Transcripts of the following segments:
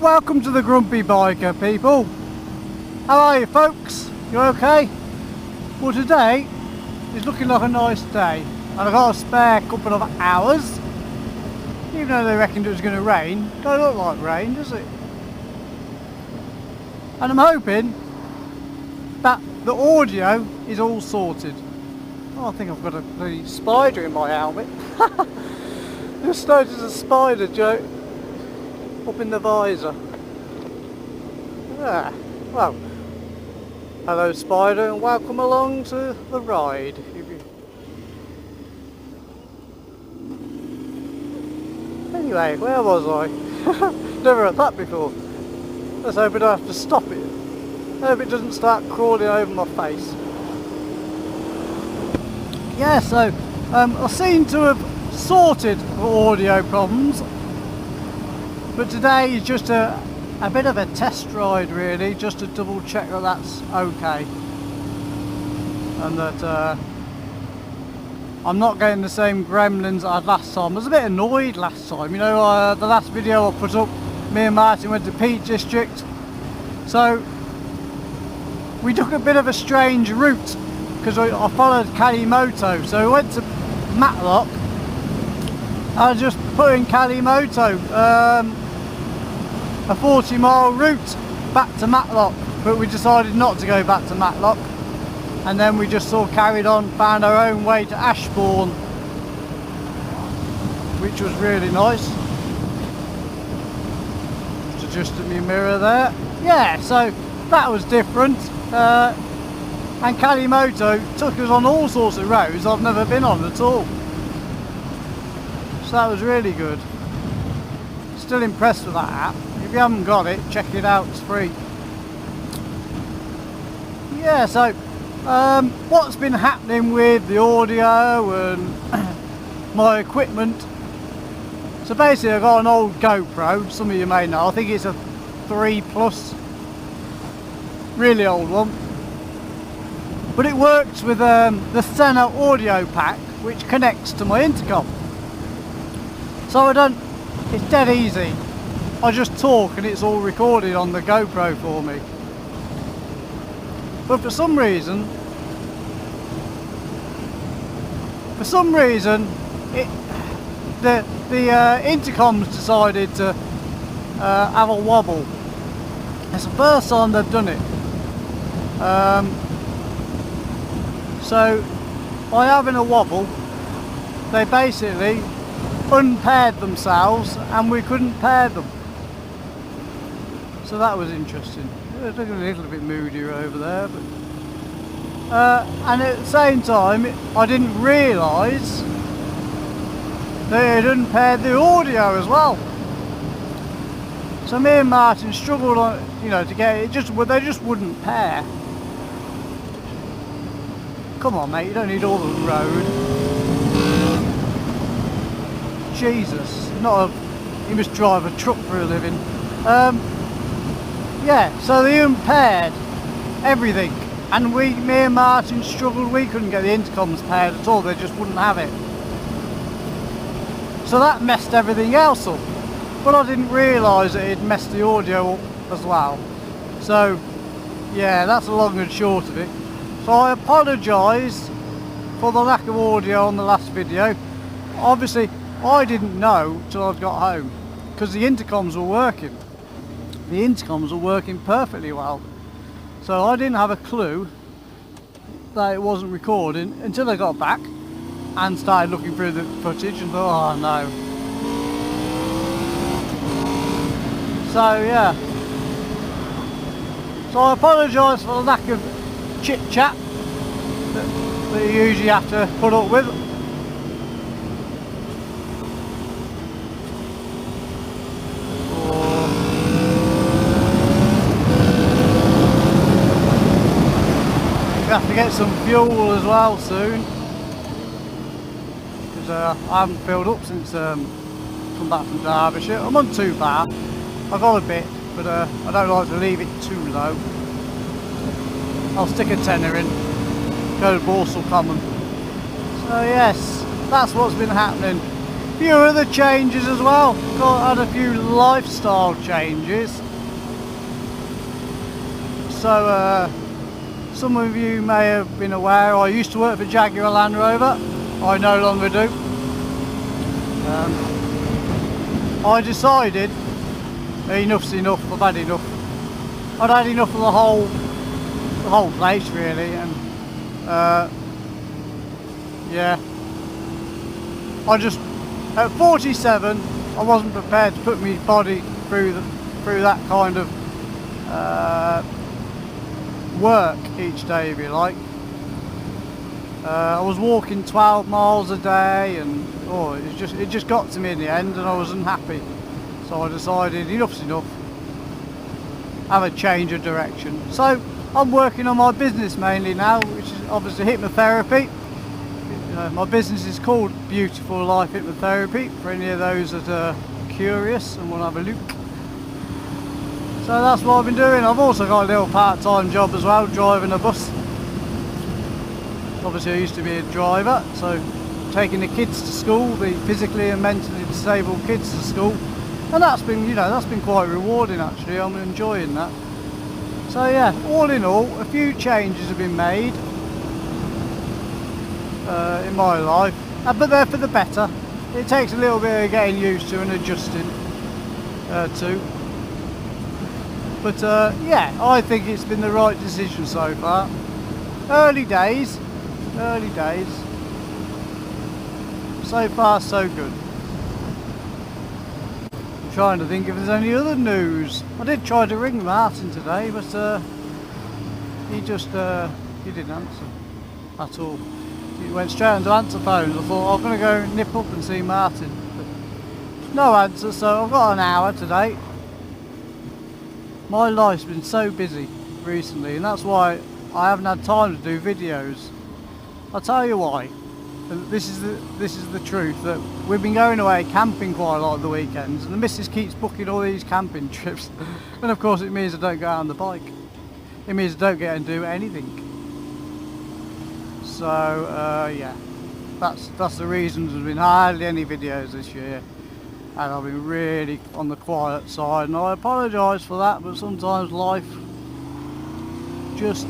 Welcome to the Grumpy Biker, people. How are you, folks? You okay? Well, today is looking like a nice day, and I've got a spare couple of hours. Even though they reckoned it was going to rain, don't look like rain, does it? And I'm hoping that the audio is all sorted. Oh, I think I've got a bloody spider in my helmet. Just noticed a spider, Joe, up in the visor. Yeah, well, hello spider, and welcome along to the ride. Anyway, where was I? Never had that before. Let's hope I don't have to stop it. I hope it doesn't start crawling over my face. Yeah, so I seem to have sorted the audio problems, but today is just a bit of a test ride, really, just to double check that that's okay, and that I'm not getting the same gremlins I had last time. I was a bit annoyed last time, you know, the last video I put up, me and Martin went to Peak District, so we took a bit of a strange route because I followed Kalimoto. So we went to Matlock. I just put in Kalimoto, a 40-mile route back to Matlock, but we decided not to go back to Matlock, and then we just sort of carried on, found our own way to Ashbourne, which was really nice. Just adjusted my mirror there. Yeah, so that was different. And Kalimoto took us on all sorts of roads I've never been on at all. So that was really good. Still impressed with that app. If you haven't got it, check it out, it's free. Yeah, so what's been happening with the audio and my equipment. So basically I've got an old GoPro, some of you may know, I think it's a 3 Plus, really old one. But it works with the Senna audio pack, which connects to my intercom. So it's dead easy. I just talk and it's all recorded on the GoPro for me. But for some reason the intercom's decided to have a wobble. It's the first time they've done it. So by having a wobble, they basically unpaired themselves and we couldn't pair them. So that was interesting. It was looking a little bit moodier over there, but and at the same time I didn't realise they had unpaired the audio as well. So me and Martin struggled on, you know, to get it. They just wouldn't pair. Come on, mate, you don't need all the road. Jesus, you must drive a truck for a living. Yeah, so they unpaired everything, and me and Martin struggled. We couldn't get the intercoms paired at all. They just wouldn't have it. So that messed everything else up. But I didn't realise that it messed the audio up as well. So yeah, that's the long and short of it. So I apologise for the lack of audio on the last video. Obviously I didn't know till I got home, because the intercoms were working. The intercoms were working perfectly well. So I didn't have a clue that it wasn't recording until I got back and started looking through the footage and thought, oh no. So yeah. So I apologise for the lack of chit chat that you usually have to put up with. We have to get some fuel as well soon, because I haven't filled up since come back from Derbyshire. I'm on too far. I've got a bit, but I don't like to leave it too low. I'll stick a tenner in, go to Borsal Common. So yes, that's what's been happening. few other changes as well. Had a few lifestyle changes. So some of you may have been aware I used to work for Jaguar Land Rover. I no longer do. I decided enough's enough. I've had enough. I'd had enough of the whole place really, and yeah, I just at 47 I wasn't prepared to put my body through that kind of work each day, if you like. I was walking 12 miles a day, and it just got to me in the end, and I was unhappy. So I decided enough's enough. Have a change of direction. So I'm working on my business mainly now, which is obviously hypnotherapy. My business is called Beautiful Life Hypnotherapy, for any of those that are curious and want to have a look. So that's what I've been doing. I've also got a little part-time job as well, driving a bus. Obviously I used to be a driver, so taking the kids to school, the physically and mentally disabled kids to school, and that's been quite rewarding actually. I'm enjoying that. So yeah, all in all, a few changes have been made in my life, but they're for the better. It takes a little bit of getting used to and adjusting to. But yeah, I think it's been the right decision so far. Early days. So far so good. I'm trying to think if there's any other news. I did try to ring Martin today, but he didn't answer at all. He went straight onto answer phones. I thought I'm going to go nip up and see Martin, but no answer. So I've got an hour today. My life's been so busy recently, and that's why I haven't had time to do videos. I'll tell you why. This is the truth, that we've been going away camping quite a lot of the weekends, and the missus keeps booking all these camping trips, and of course it means I don't go out on the bike. It means I don't get and do anything. So yeah, that's the reasons there's been hardly any videos this year, and I've been really on the quiet side, and I apologise for that, but sometimes life just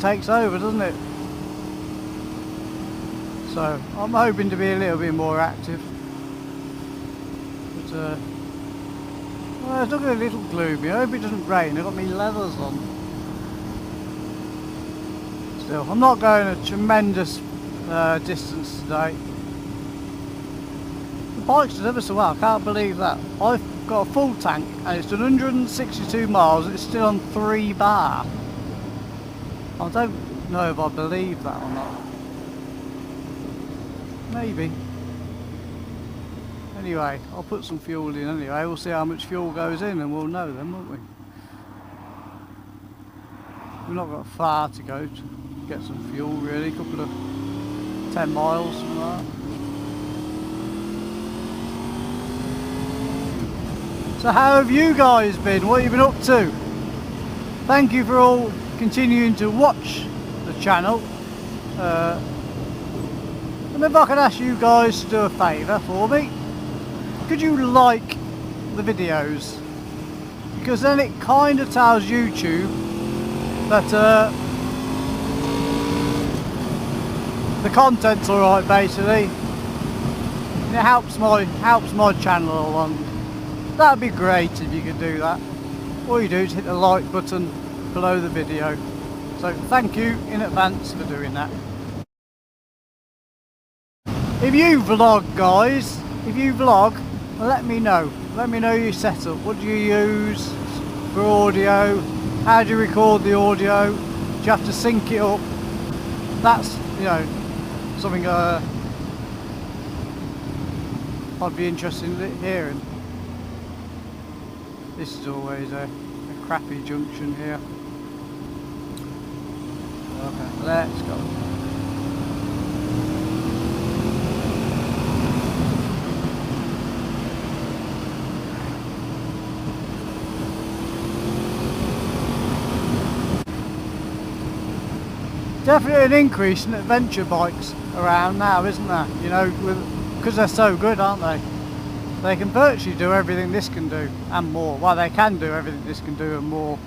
takes over, doesn't it? So I'm hoping to be a little bit more active, but well, it's looking a little gloomy. I hope it doesn't rain. I've got my leathers on. Still, I'm not going a tremendous distance today. The bike's done ever so well. I can't believe that. I've got a full tank and it's done 162 miles and it's still on 3 bar. I don't know if I believe that or not. Maybe. Anyway, I'll put some fuel in anyway. We'll see how much fuel goes in and we'll know then, won't we? We've not got far to go to get some fuel really. A couple of 10 miles from that. So how have you guys been? What have you been up to? Thank you for all continuing to watch the channel. And if I could ask you guys to do a favour for me, could you like the videos? Because then it kind of tells YouTube that the content's alright basically. And it helps my channel along. That'd be great if you could do that. All you do is hit the like button below the video. So thank you in advance for doing that. If you vlog, guys, let me know. Let me know your setup. What do you use for audio? How do you record the audio? Do you have to sync it up? That's, something I'd be interested in hearing. This is always a crappy junction here. Okay, let's go. definitely an increase in adventure bikes around now, isn't there? You know, because they're so good, aren't they? They can virtually do everything this can do and more. Well, they can do everything this can do and more.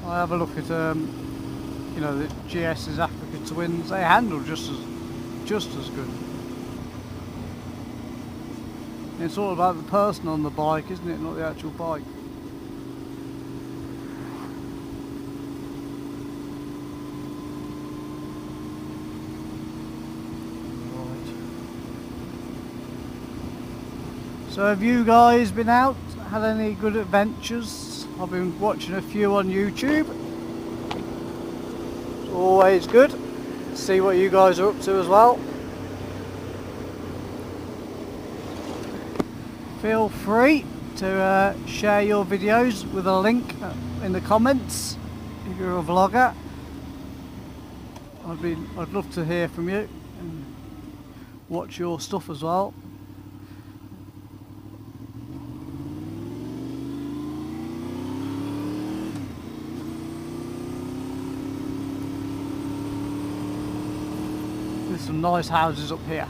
I have a look at you know, the GS's Africa Twins. They handle just as good. It's all about the person on the bike, isn't it? Not the actual bike. So have you guys been out? Had any good adventures? I've been watching a few on YouTube. It's always good to see what you guys are up to as well. Feel free to share your videos with a link in the comments if you're a vlogger. I'd love to hear from you and watch your stuff as well. There's some nice houses up here.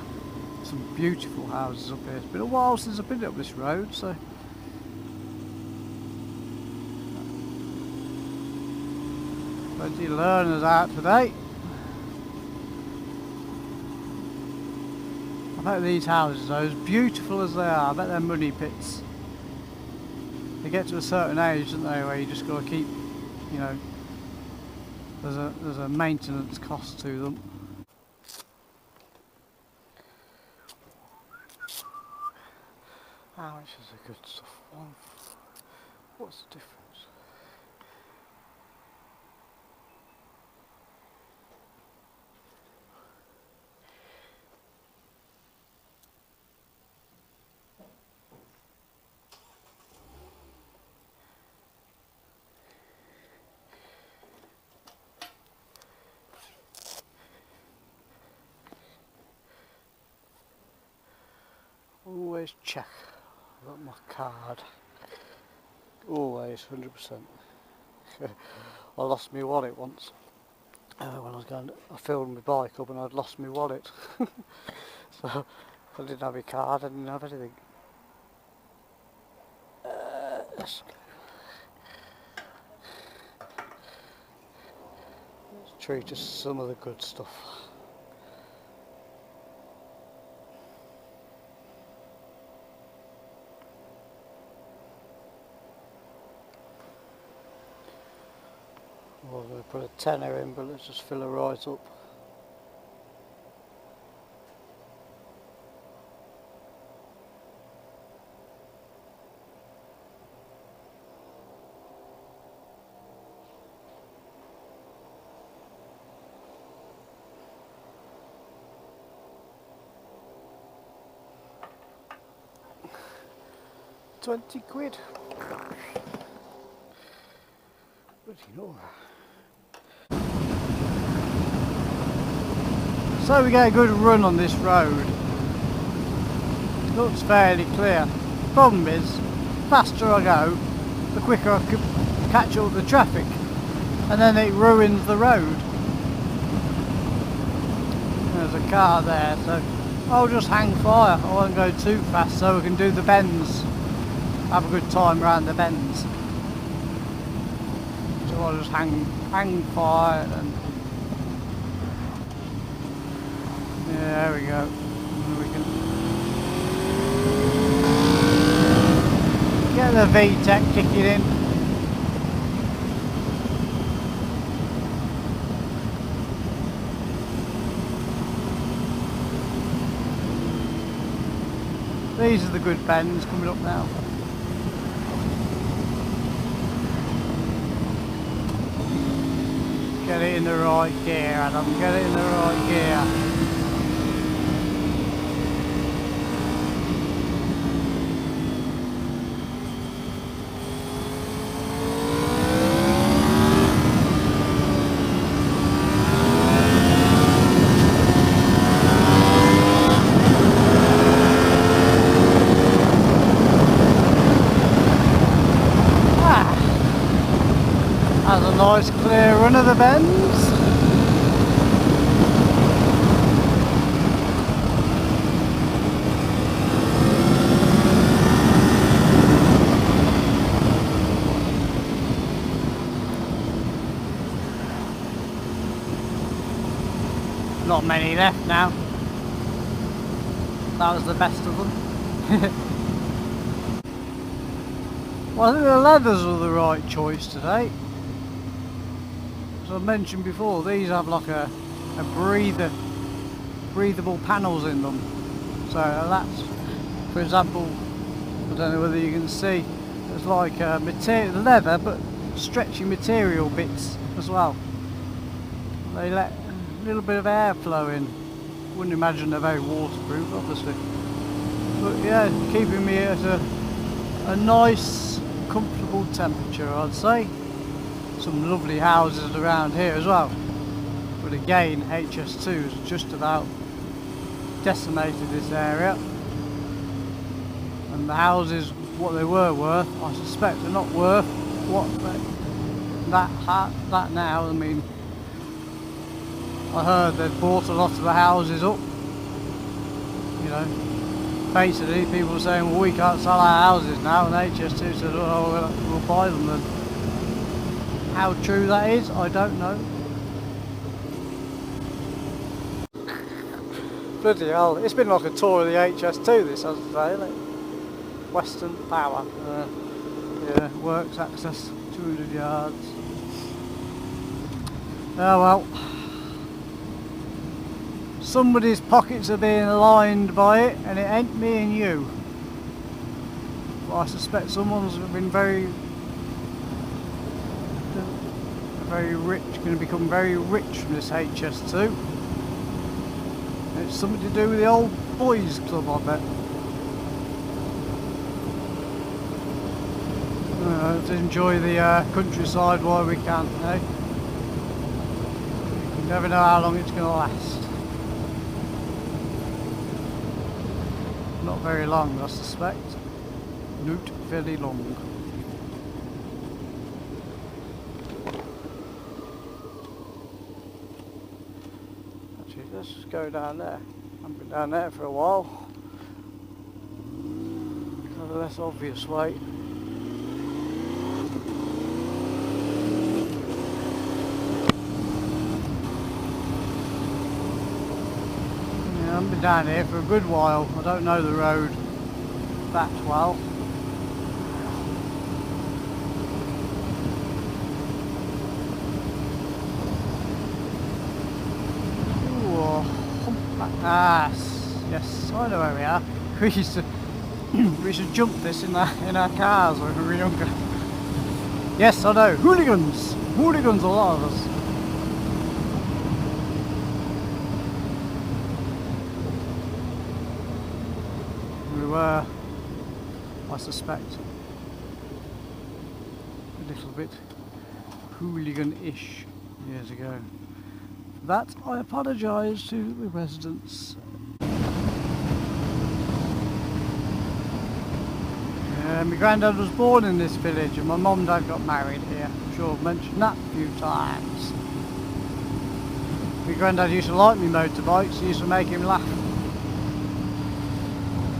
Some beautiful houses up here. It's been a while since I've been up this road, so plenty of learners out today. I bet these houses, though, as beautiful as they are, I bet they're money pits. They get to a certain age, don't they, where you just got to keep, you know, there's a maintenance cost to them. How much is the good stuff? What's the difference? Always check. I've got my card. Always, 100%. I lost my wallet once. When I was going, I filled my bike up and I'd lost my wallet. So I didn't have a card, I didn't have anything. Let's treat us some of the good stuff. Well, we're going to put a tenner in, but let's just fill her right up. £20. Bloody no. So we get a good run on this road. Looks fairly clear. Problem is, the faster I go, the quicker I could catch all the traffic, and then it ruins the road. There's a car there, so I'll just hang fire. I won't go too fast so we can do the bends. Have a good time around the bends. So I'll just hang fire and yeah, there we go. We can get the VTEC kicking in. These are the good bends coming up now. Get it in the right gear, Adam. Get it in the right gear. Has a nice clear run of the bends. many left now. That was the best of them. Well, I think the leathers were the right choice today. As I mentioned before, these have like a breathable panels in them. So that's, for example, I don't know whether you can see, there's like leather but stretchy material bits as well. They let a little bit of air flow in. Wouldn't imagine they're very waterproof, obviously. But yeah, keeping me at a nice, comfortable temperature, I'd say. Some lovely houses around here as well. But again, HS2 has just about decimated this area. And the houses, what they were worth, I suspect are not worth what that now. I mean, I heard they'd bought a lot of the houses up. You know, basically people were saying, well, we can't sell our houses now, and HS2 said, oh, we'll buy them then. How true that is, I don't know. Bloody hell, it's been like a tour of the HS2 this, as I say, isn't it? Western Power. Yeah, works access, 200 yards. Oh well. Somebody's pockets are being lined by it, and it ain't me and you. Well, I suspect someone's been very rich, going to become very rich from this HS2. It's something to do with the old boys club, I bet. To enjoy the countryside while we can, eh? You never know how long it's going to last. Not very long, I suspect. Not very long. Actually, let's just go down there. I've been down there for a while. Kind of a less obvious way. I haven't been down here for a good while. I don't know the road that well. Ooh, yes, I know where we are. We should jump this in our cars when we were younger. Yes, I know. Hooligans, a lot of us. Were, I suspect, a little bit hooligan-ish years ago. For that, I apologise to the residents. My granddad was born in this village, and my mum and dad got married here. I'm sure I've mentioned that a few times. My granddad used to like me motorbikes. He used to make him laugh.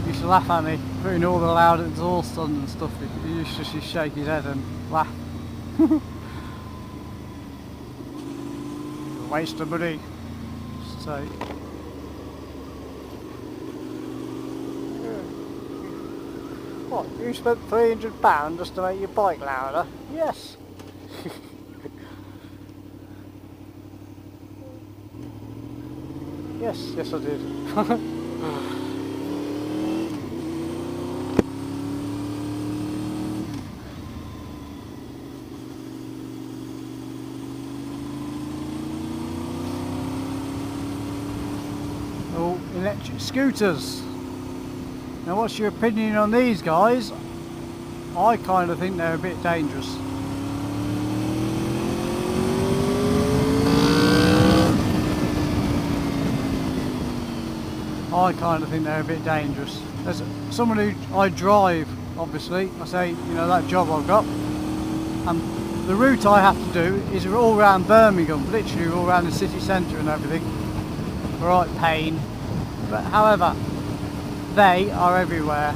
He used to laugh at me, putting all the loud exhaust on and stuff. He used to just shake his head and laugh. Waste of money. So, what? You spent £300 just to make your bike louder? Yes. Yes, I did. Electric scooters. Now what's your opinion on these guys? I kind of think they're a bit dangerous. As someone who I drive, obviously, I say, you know, that job I've got, and the route I have to do is all around Birmingham, literally all around the city centre and everything. Right pain. But however, they are everywhere,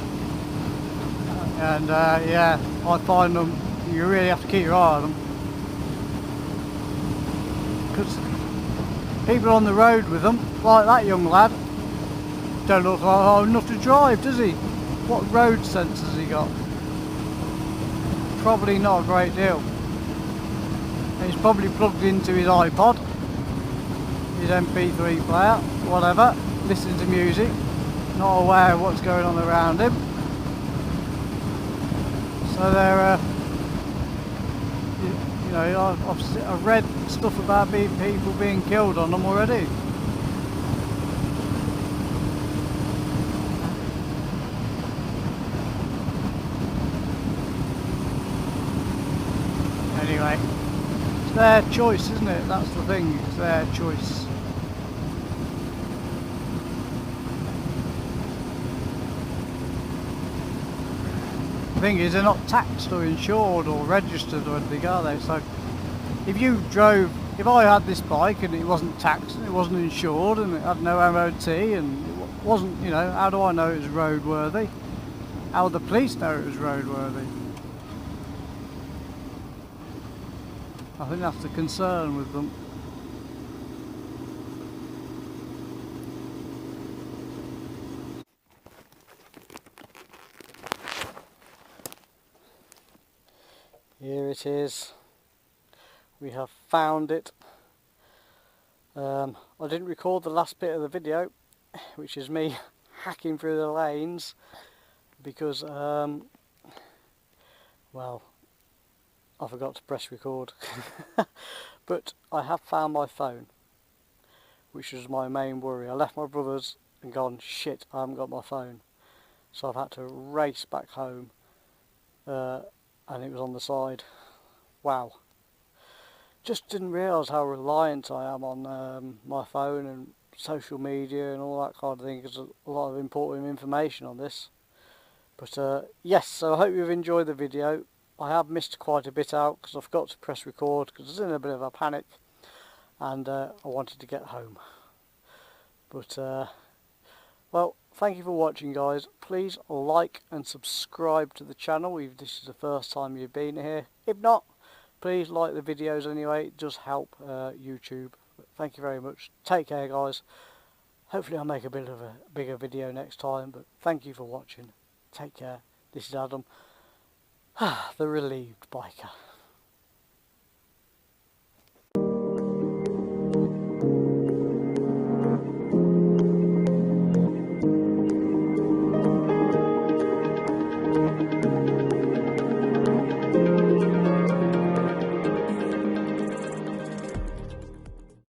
and yeah, I find them, you really have to keep your eye on them, because people on the road with them, like that young lad. Don't look like hard enough to drive, does he? What road sense has he got? Probably not a great deal. And he's probably plugged into his iPod, his MP3 player, whatever, listening to music, not aware of what's going on around him. So they're, you know, I've read stuff about people being killed on them already. Anyway, it's their choice, isn't it? That's the thing, it's their choice. The thing is, they're not taxed or insured or registered or anything, are they? So if if I had this bike and it wasn't taxed and it wasn't insured and it had no MOT and it wasn't, you know, how do I know it was roadworthy? How would the police know it was roadworthy? I think that's the concern with them. Here it is. We have found it. I didn't record the last bit of the video, which is me hacking through the lanes, because well, I forgot to press record. But I have found my phone, which was my main worry. I left my brother's and gone, shit, I haven't got my phone. So I've had to race back home, and it was on the side. Wow. Just didn't realise how reliant I am on my phone and social media and all that kind of thing, because a lot of important information on this. But yes, so I hope you've enjoyed the video. I have missed quite a bit out because I forgot to press record because I was in a bit of a panic, and I wanted to get home. But well, thank you for watching, guys. Please like and subscribe to the channel if this is the first time you've been here. If not, please like the videos anyway. It does help YouTube. But thank you very much. Take care, guys. Hopefully I'll make a bit of a bigger video next time, but thank you for watching. Take care. This is Adam, the relieved biker.